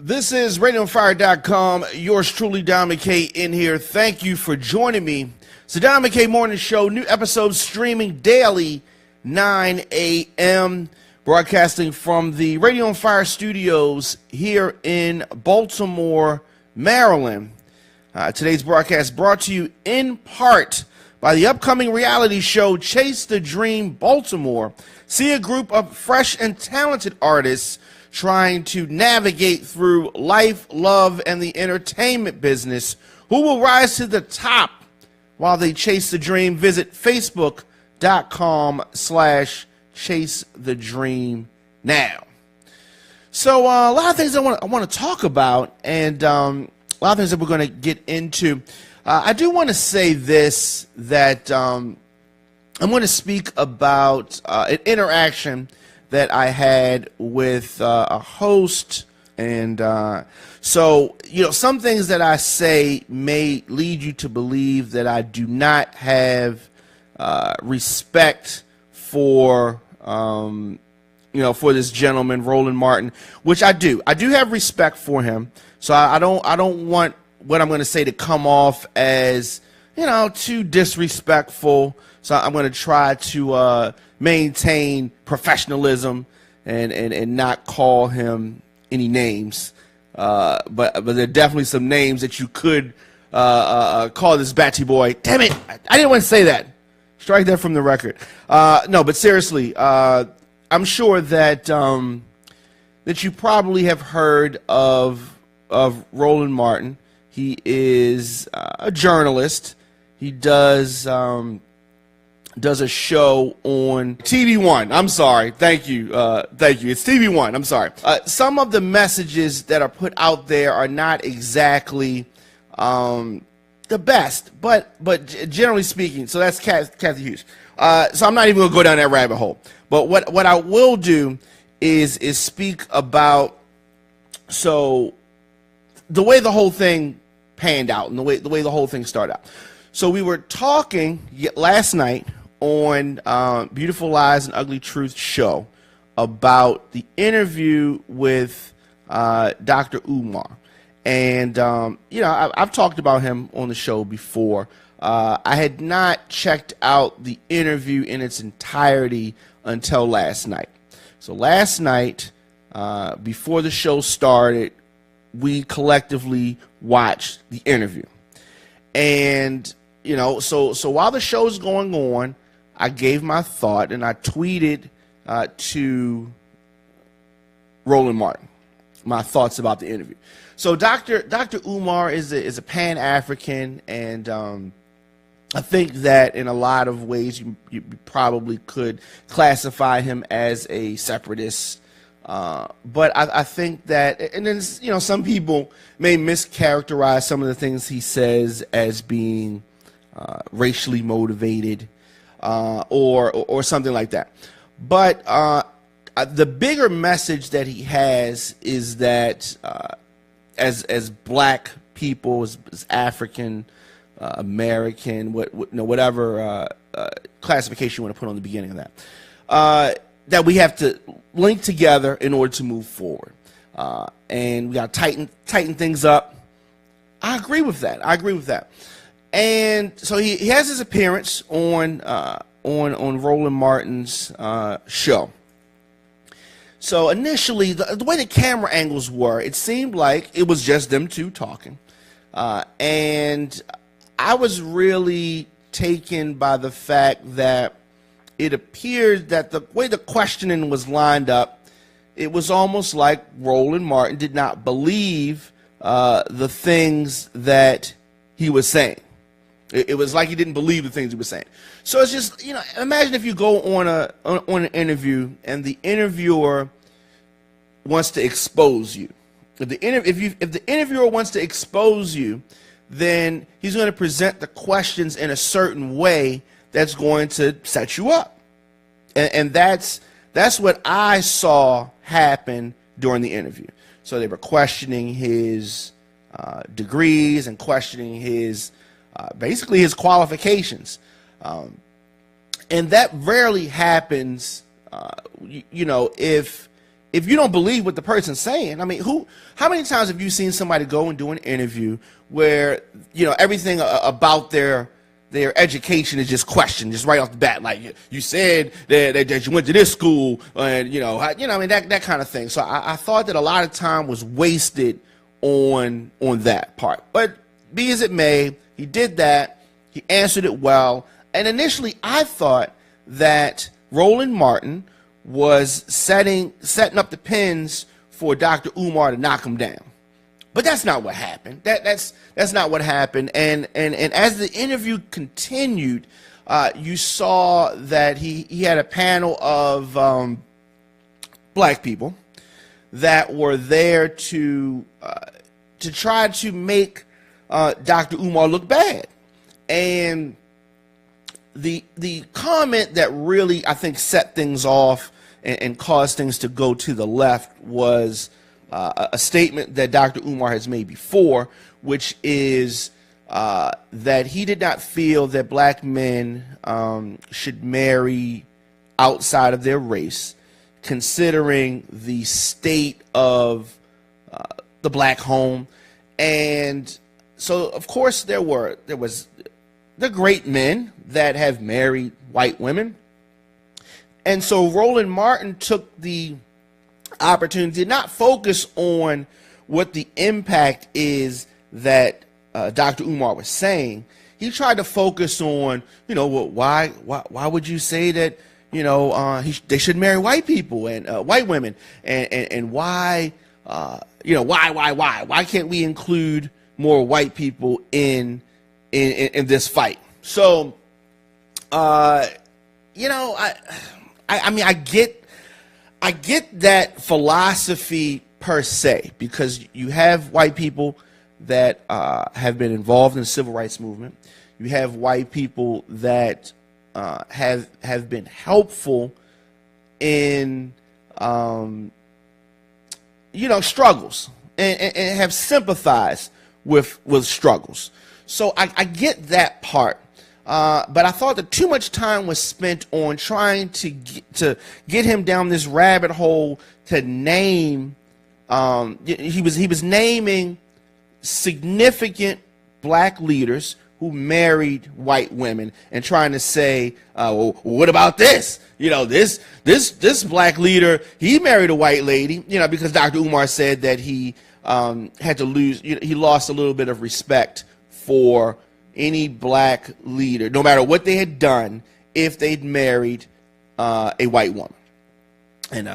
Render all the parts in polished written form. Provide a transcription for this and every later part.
This is RadioFire.com. Yours truly, Don McKay, in here. Thank you for joining me. It's the Don McKay Morning Show. New episodes streaming daily, 9 a.m. Broadcasting from the Radio on Fire studios here in Baltimore, Maryland. Today's broadcast brought to you in part by the upcoming reality show Chase the Dream Baltimore. See a group of fresh and talented artists trying to navigate through life, love, and the entertainment business. Who will rise to the top while they chase the dream? Visit Facebook.com/Chase the Dream now. So a lot of things I want to talk about, and a lot of things that we're going to get into. I do want to say this, that I'm going to speak about an interaction that I had with a host, and so, some things that I say may lead you to believe that I do not have respect for, for this gentleman, Roland Martin, which I do. I do have respect for him, so I don't want what I'm going to say to come off as, too disrespectful. So I'm going to try to maintain professionalism and not call him any names. But there are definitely some names that you could call this Batty boy. Damn it! I didn't want to say that. Strike that from the record. No, but seriously, I'm sure that that you probably have heard of Roland Martin. He is a journalist. He does a show on TV One. I'm sorry. Thank you. It's TV One. I'm sorry. Some of the messages that are put out there are not exactly the best, but generally speaking. So that's Kathy Hughes. So I'm not even gonna go down that rabbit hole. But what I will do is speak about the way the whole thing panned out and the way the whole thing started out. So we were talking last night on Beautiful Lies and Ugly Truth show about the interview with Dr. Umar. And, I've talked about him on the show before. I had not checked out the interview in its entirety until last night. So last night, before the show started, we collectively watched the interview. And, so while the show's going on, I gave my thought, and I tweeted to Roland Martin my thoughts about the interview. So Dr. Umar is a Pan-African, and I think that in a lot of ways you probably could classify him as a separatist. But I think that, and then some people may mischaracterize some of the things he says as being racially motivated, or something like that. But the bigger message that he has is that as black people, as African American, whatever classification you want to put on the beginning of that, that we have to link together in order to move forward, and we got to tighten things up. I agree with that. And so he has his appearance on Roland Martin's show. So initially, the way the camera angles were, it seemed like it was just them two talking, and I was really taken by the fact that it appeared that the way the questioning was lined up, it was almost like Roland Martin did not believe the things that he was saying. It was like he didn't believe the things he was saying. So it's just, imagine if you go on an interview and the interviewer wants to expose you. If the interviewer wants to expose you, then he's going to present the questions in a certain way that's going to set you up. And that's what I saw happen during the interview. So they were questioning his degrees and questioning his basically his qualifications, and that rarely happens. If if you don't believe what the person's saying, I mean, how many times have you seen somebody go and do an interview where, you know, everything about their education is just questioned, just right off the bat, like you said that you went to this school, and I mean, that kind of thing. So I thought that a lot of time was wasted on that part. But be as it may, he did that. He answered it well. And initially, I thought that Roland Martin was setting up the pins for Dr. Umar to knock him down. But that's not what happened. That's not what happened. And as the interview continued, you saw that he had a panel of black people that were there to try to make Dr. Umar look bad. And the comment that really, I think, set things off and caused things to go to the left was a statement that Dr. Umar has made before, which is that he did not feel that black men should marry outside of their race, considering the state of the black home. And so, of course, there was the great men that have married white women. And so Roland Martin took the opportunity to not focus on what the impact is that Dr. Umar was saying. He tried to focus on, why would you say that, they should marry white people and white women, and why can't we include more white people in this fight? So, I mean, I get that philosophy per se, because you have white people that have been involved in the civil rights movement. You have white people that have been helpful in struggles and have sympathized with struggles. So I get that part. But I thought that too much time was spent on trying to get him down this rabbit hole to name. He was naming significant black leaders who married white women and trying to say, well, what about this? This black leader, he married a white lady, because Dr. Umar said that he had to lose, he lost a little bit of respect for any black leader, no matter what they had done, if they'd married a white woman. And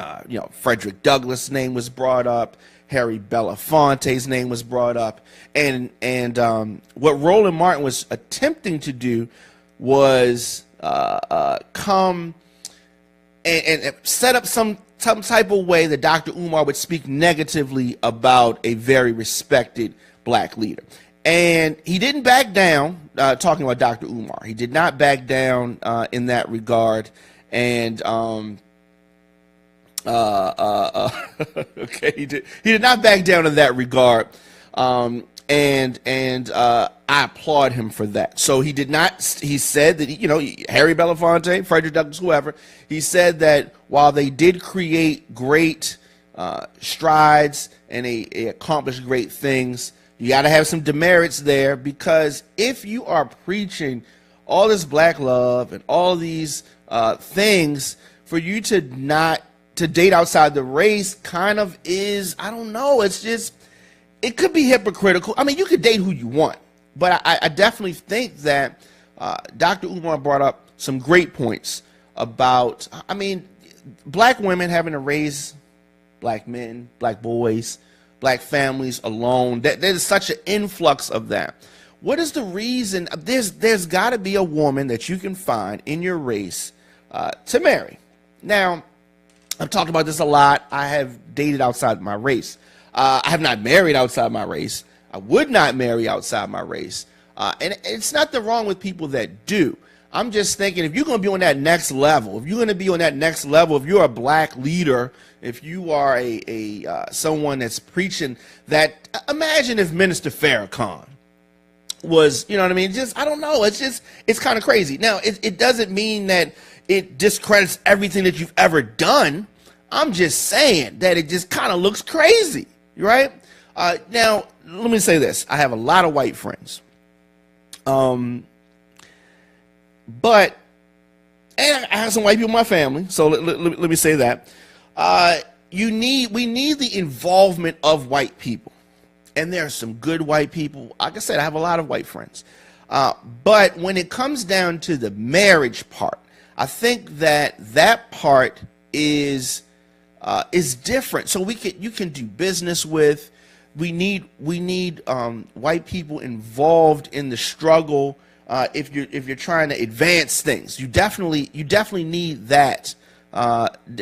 Frederick Douglass' name was brought up, Harry Belafonte's name was brought up, and what Roland Martin was attempting to do was come and set up some type of way that Dr. Umar would speak negatively about a very respected black leader. And he didn't back down, talking about Dr. Umar. He did not back down in that regard. And okay, he did not back down in that regard. And I applaud him for that. So he did not. He said that Harry Belafonte, Frederick Douglass, whoever. He said that while they did create great strides and they accomplished great things, you got to have some demerits there, because if you are preaching all this black love and all these things, for you to not to date outside the race kind of is, I don't know, it's just, it could be hypocritical. I mean, you could date who you want, but I definitely think that Dr. Umar brought up some great points about, I mean, black women having to raise black men, black boys, black families alone. There's such an influx of that. What is the reason? There's got to be a woman that you can find in your race to marry. Now, I've talked about this a lot. I have dated outside my race. I have not married outside my race. I would not marry outside my race. And it's nothing wrong with people that do. I'm just thinking, if you're going to be on that next level, if you're a black leader, if you are a someone that's preaching that, imagine if Minister Farrakhan was, you know what I mean? Just, I don't know. It's kind of crazy. Now, it doesn't mean that it discredits everything that you've ever done. I'm just saying that it just kind of looks crazy, right? Now, let me say this. I have a lot of white friends. But, and I have some white people in my family, so let me say that. We need the involvement of white people. And there are some good white people. Like I said, I have a lot of white friends. But when it comes down to the marriage part, I think that part is different. So you can do business with. We need white people involved in the struggle. If you're trying to advance things, you definitely need that.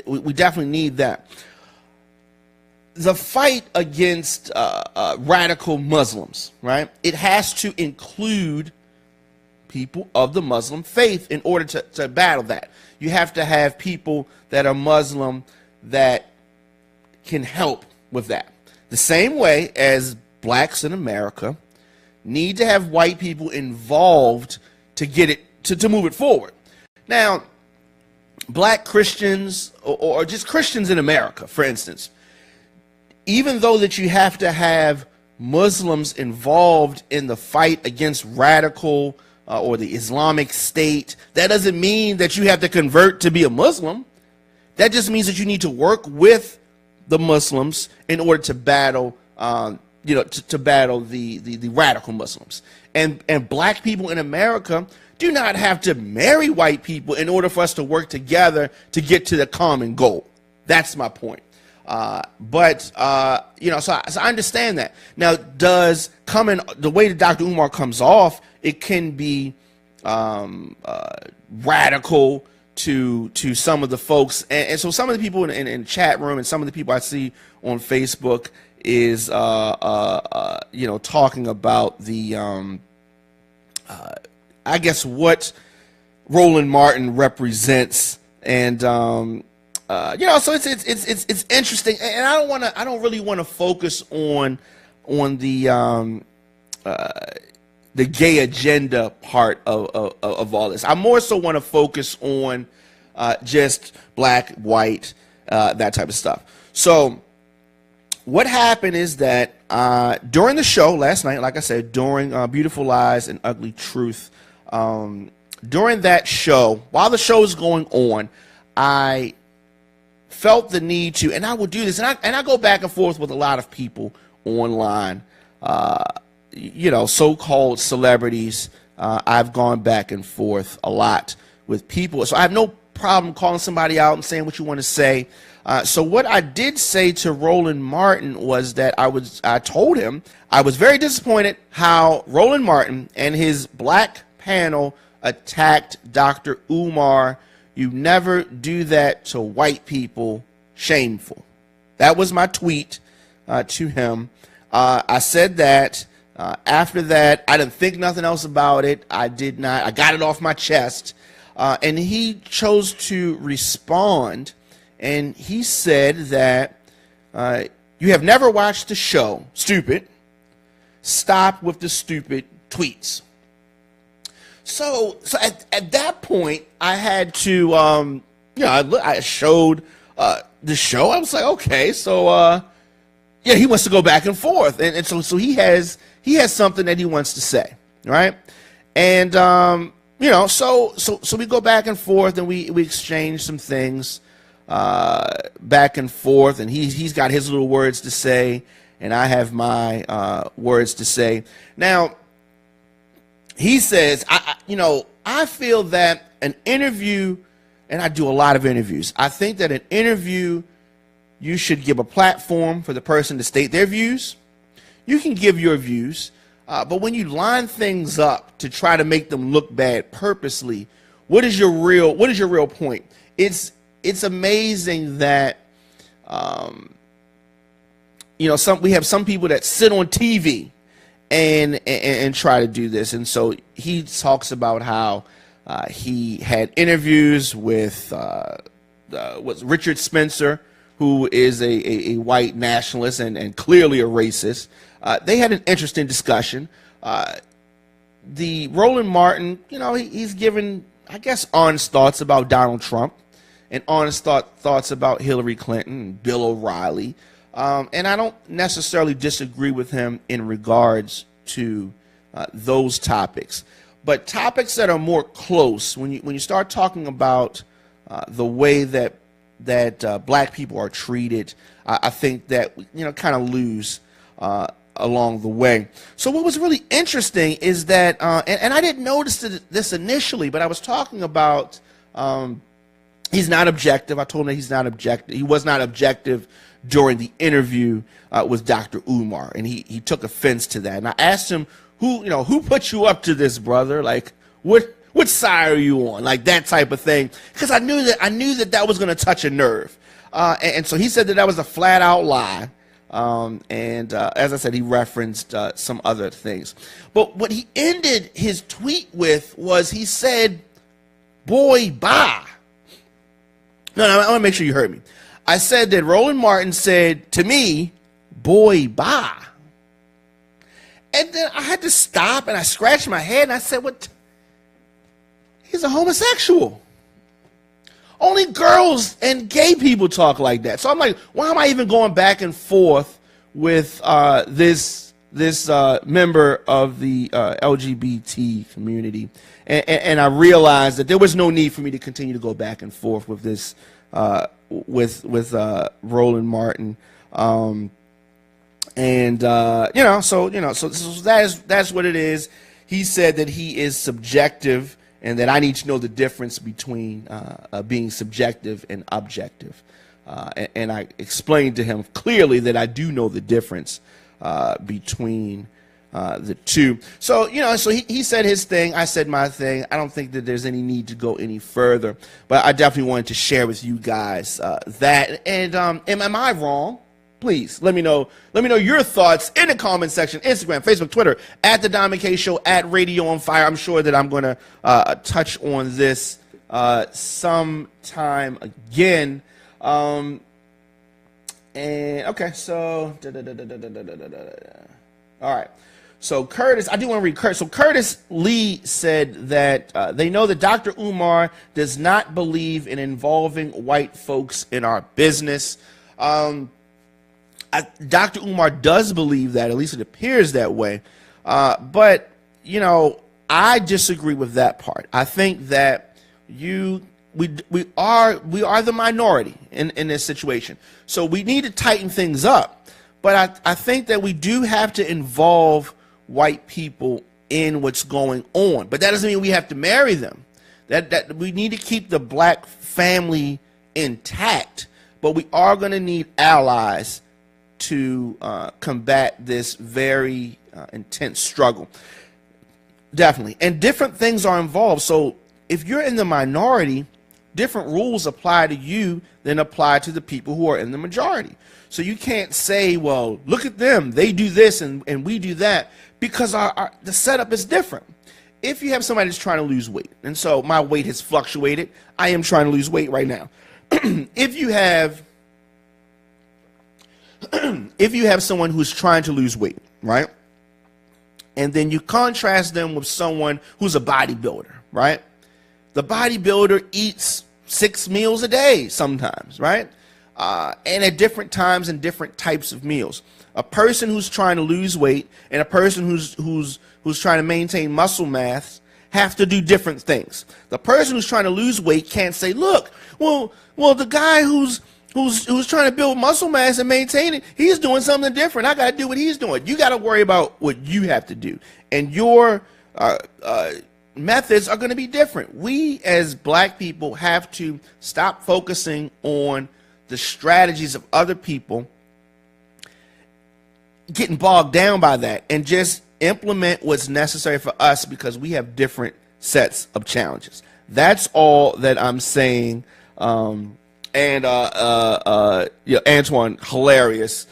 We definitely need that. The fight against radical Muslims, right? It has to include people of the Muslim faith in order to battle that. You have to have people that are Muslim that can help with that. The same way as blacks in America need to have white people involved to get it to move it forward. Now, black Christians or just Christians in America, for instance, even though that you have to have Muslims involved in the fight against radical or the Islamic State, that doesn't mean that you have to convert to be a Muslim. That just means that you need to work with the Muslims in order to battle, to battle the radical Muslims. And black people in America do not have to marry white people in order for us to work together to get to the common goal. That's my point. So I understand that. Now, the way that Dr. Umar comes off, it can be radical to some of the folks, and so some of the people in the chat room and some of the people I see on Facebook is talking about the I guess what Roland Martin represents, and so it's interesting, and I don't really want to focus on the gay agenda part of all this. I more so want to focus on just black, white, that type of stuff. So what happened is that during the show last night, like I said, during Beautiful Lies and Ugly Truth, during that show, while the show is going on, I felt the need to, and I will do this, and I go back and forth with a lot of people online, so-called celebrities. I've gone back and forth a lot with people, so I have no problem calling somebody out and saying what you want to say. So what I did say to Roland Martin was that I told him I was very disappointed how Roland Martin and his black panel attacked Dr. Umar. You never do that to white people. Shameful. That was my tweet to him. I said that. After that, I didn't think nothing else about it. I did not. I got it off my chest. And he chose to respond, and he said that you have never watched the show. Stupid. Stop with the stupid tweets. So at that point, I had to, I showed the show. I was like, okay, so he wants to go back and forth, and so he has something that he wants to say, right? And so we go back and forth, and we exchange some things back and forth, and he's got his little words to say, and I have my words to say. Now, he says, I feel that an interview, and I do a lot of interviews, I think that an interview, you should give a platform for the person to state their views. You can give your views, but when you line things up to try to make them look bad purposely, what is your real point? It's amazing that we have some people that sit on TV and try to do this, and so he talks about how he had interviews with Richard Spencer, who is a white nationalist and clearly a racist. They had an interesting discussion. The Roland Martin, he's given, I guess, honest thoughts about Donald Trump, and honest thoughts about Hillary Clinton, Bill O'Reilly. And I don't necessarily disagree with him in regards to those topics. But topics that are more close, when you start talking about the way that black people are treated, I think that kind of lose along the way. So what was really interesting is that, and I didn't notice this initially, but I was talking about he's not objective. I told him that he's not objective. He was not objective during the interview with Dr. Umar, and he took offense to that. And I asked him, who put you up to this, brother? Like, what side are you on? Like that type of thing, because I knew that was going to touch a nerve. And so he said that was a flat out lie. And as I said, he referenced some other things. But what he ended his tweet with was he said, "Boy, bye." No, I want to make sure you heard me. I said that Roland Martin said to me, "Boy, bye." And then I had to stop and I scratched my head and I said, "What? He's a homosexual. Only girls and gay people talk like that." So I'm like, why am I even going back and forth with this member of the LGBT community? And I realized that there was no need for me to continue to go back and forth with this with Roland Martin. So that's what it is. He said that he is subjective, and that I need to know the difference between being subjective and objective. And I explained to him clearly that I do know the difference between the two. So, so he said his thing, I said my thing. I don't think that there's any need to go any further, but I definitely wanted to share with you guys that. And am I wrong? Please let me know. Let me know your thoughts in the comment section. Instagram, Facebook, Twitter, at the Don McKay Show, at Radio on Fire. I'm sure that I'm going to touch on this sometime again. And okay, so all right. So Curtis, I do want to read Curtis. So Curtis Lee said that they know that Dr. Umar does not believe in involving white folks in our business. Dr. Umar does believe that, at least it appears that way. But, I disagree with that part. I think that we are the minority in this situation. So we need to tighten things up. But I think that we do have to involve white people in what's going on. But that doesn't mean we have to marry them. That we need to keep the black family intact. But we are going to need allies to combat this very intense struggle. Definitely. And different things are involved. So if you're in the minority, different rules apply to you than apply to the people who are in the majority. So you can't say, well, look at them, they do this and we do that, because the setup is different. If you have somebody that's trying to lose weight, and so my weight has fluctuated, I am trying to lose weight right now. If you have someone who's trying to lose weight, right? And then you contrast them with someone who's a bodybuilder, right? The bodybuilder eats 6 meals a day sometimes, right? And at different times and different types of meals. A person who's trying to lose weight and a person who's trying to maintain muscle mass have to do different things. The person who's trying to lose weight can't say, look, well, the guy who's trying to build muscle mass and maintain it, he's doing something different. I got to do what he's doing. You got to worry about what you have to do. And your methods are going to be different. We as black people have to stop focusing on the strategies of other people, getting bogged down by that, and just implement what's necessary for us, because we have different sets of challenges. That's all that I'm saying. Antoine, hilarious.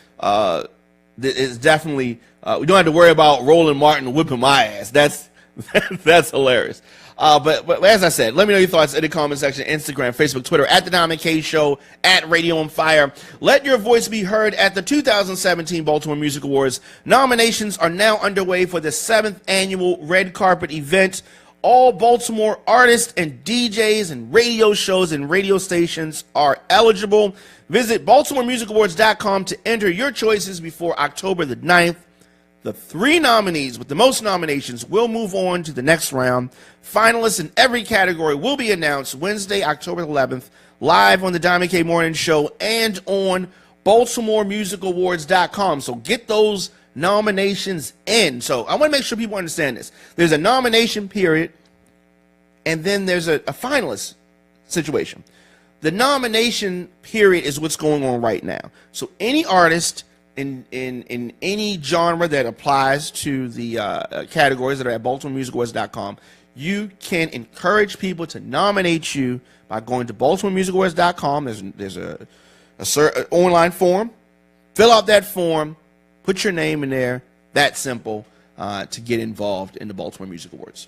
It's definitely we don't have to worry about Roland Martin whipping my ass. That's hilarious. But as I said, let me know your thoughts in the comment section. Instagram, Facebook, Twitter, at the Don McKay Show, at Radio on Fire. Let your voice be heard at the 2017 Baltimore Music Awards. Nominations are now underway for the 7th annual Red Carpet event. all Baltimore artists and DJs and radio shows and radio stations are eligible. Visit BaltimoreMusicAwards.com to enter your choices before October the 9th. The 3 nominees with the most nominations will move on to the next round. Finalists in every category will be announced Wednesday, October 11th, live on the Diamond K Morning Show and on BaltimoreMusicAwards.com. So get those nominations in. So I want to make sure people understand this. There's a nomination period, and then there's a finalist situation. The nomination period is what's going on right now. So any artist in any genre that applies to the categories that are at BaltimoreMusicAwards.com, you can encourage people to nominate you by going to BaltimoreMusicAwards.com. There's a online form. Fill out that form. Put your name in there. That simple to get involved in the Baltimore Music Awards.